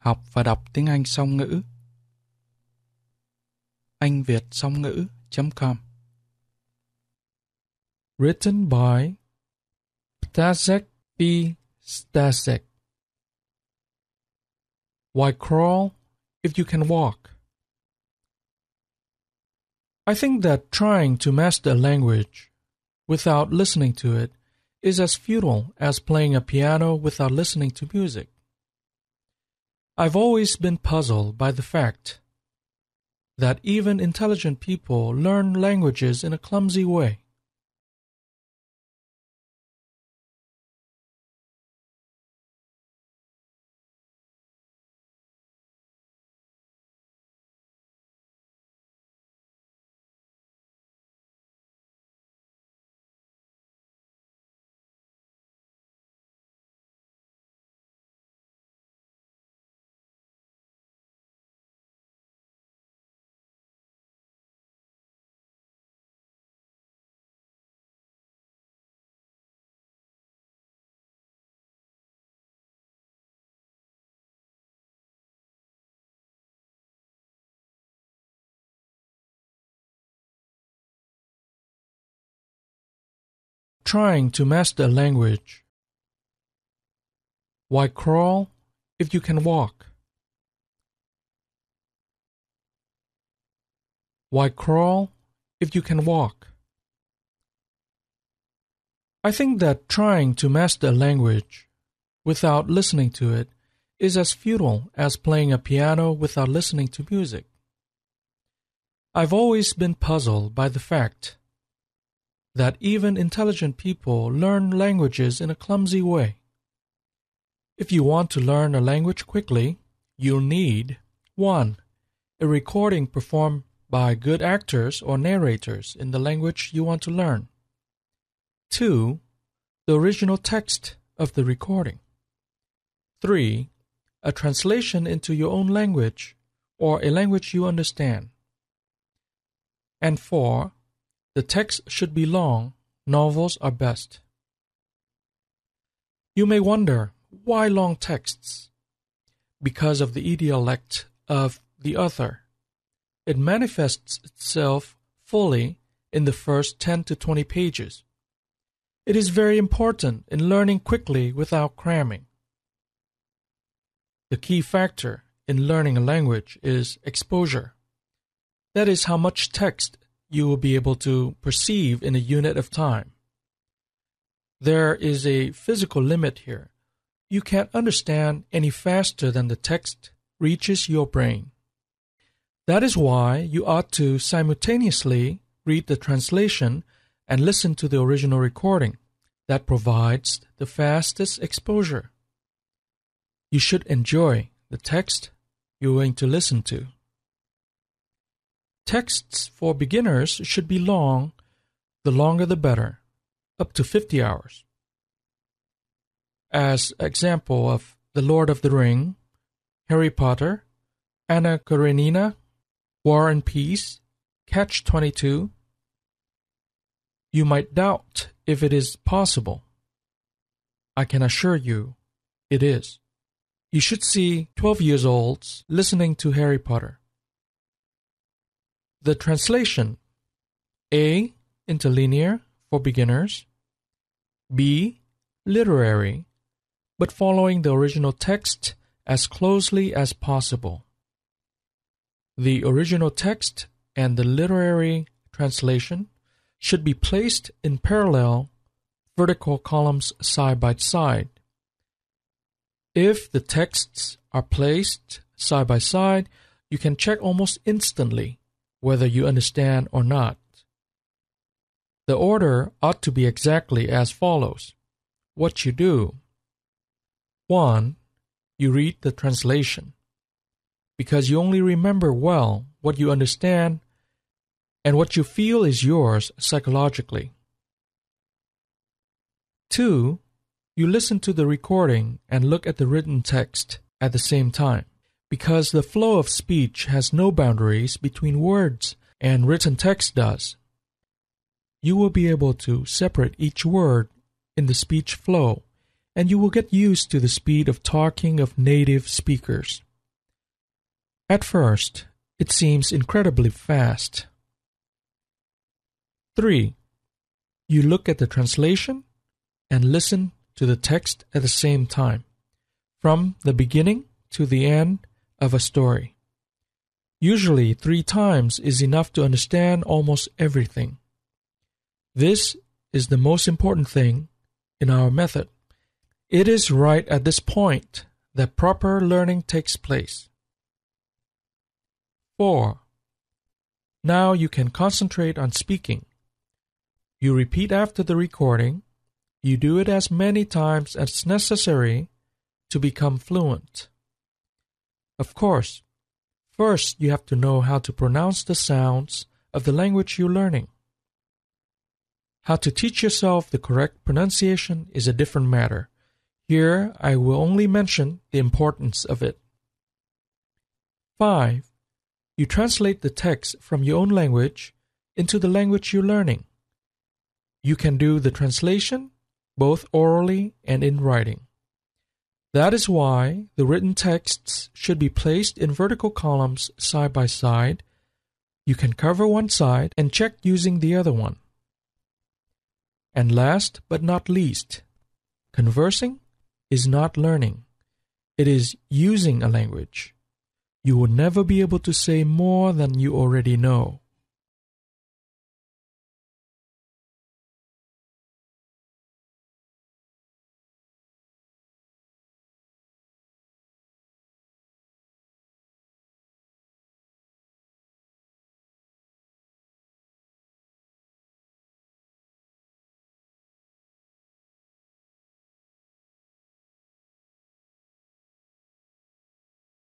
học và đọc tiếng Anh song ngữ. Anh Việt song ngữ.com. Written by Ptasek P. Stasek. Why crawl if you can walk? I think that trying to master a language without listening to it is as futile as playing a piano without listening to music. I've always been puzzled by the fact that even intelligent people learn languages in a clumsy way. Trying to master a language. Why crawl if you can walk? Why crawl if you can walk? I think that trying to master a language without listening to it is as futile as playing a piano without listening to music. I've always been puzzled by the fact that even intelligent people learn languages in a clumsy way. If you want to learn a language quickly, you'll need 1. A recording performed by good actors or narrators in the language you want to learn. 2. The original text of the recording. 3. A translation into your own language or a language you understand. And 4. The text should be long. Novels are best. You may wonder, why long texts? Because of the idiolect of the author. It manifests itself fully in the first 10 to 20 pages. It is very important in learning quickly without cramming. The key factor in learning a language is exposure. That is how much text you will be able to perceive in a unit of time. There is a physical limit here. You can't understand any faster than the text reaches your brain. That is why you ought to simultaneously read the translation and listen to the original recording. That provides the fastest exposure. You should enjoy the text you're going to listen to. Texts for beginners should be long, the longer the better, up to 50 hours. As example of The Lord of the Ring, Harry Potter, Anna Karenina, War and Peace, Catch-22, you might doubt if it is possible. I can assure you it is. You should see 12-year-olds listening to Harry Potter. The translation: A. Interlinear for beginners. B. Literary, but following the original text as closely as possible. The original text and the literary translation should be placed in parallel vertical columns side by side. If the texts are placed side by side, you can check almost instantly whether you understand or not. The order ought to be exactly as follows. What you do: 1. You read the translation, because you only remember well what you understand and what you feel is yours psychologically. 2. You listen to the recording and look at the written text at the same time. Because the flow of speech has no boundaries between words and written text does. You will be able to separate each word in the speech flow, and you will get used to the speed of talking of native speakers. At first, it seems incredibly fast. 3. You look at the translation and listen to the text at the same time, from the beginning to the end of a story. Usually 3 times is enough to understand almost everything. This is the most important thing in our method. It is right at this point that proper learning takes place. 4. Now you can concentrate on speaking. You repeat after the recording. You do it as many times as necessary to become fluent. Of course, first you have to know how to pronounce the sounds of the language you're learning. How to teach yourself the correct pronunciation is a different matter. Here I will only mention the importance of it. 5. You translate the text from your own language into the language you're learning. You can do the translation both orally and in writing. That is why the written texts should be placed in vertical columns side by side. You can cover one side and check using the other one. And last but not least, conversing is not learning. It is using a language. You will never be able to say more than you already know.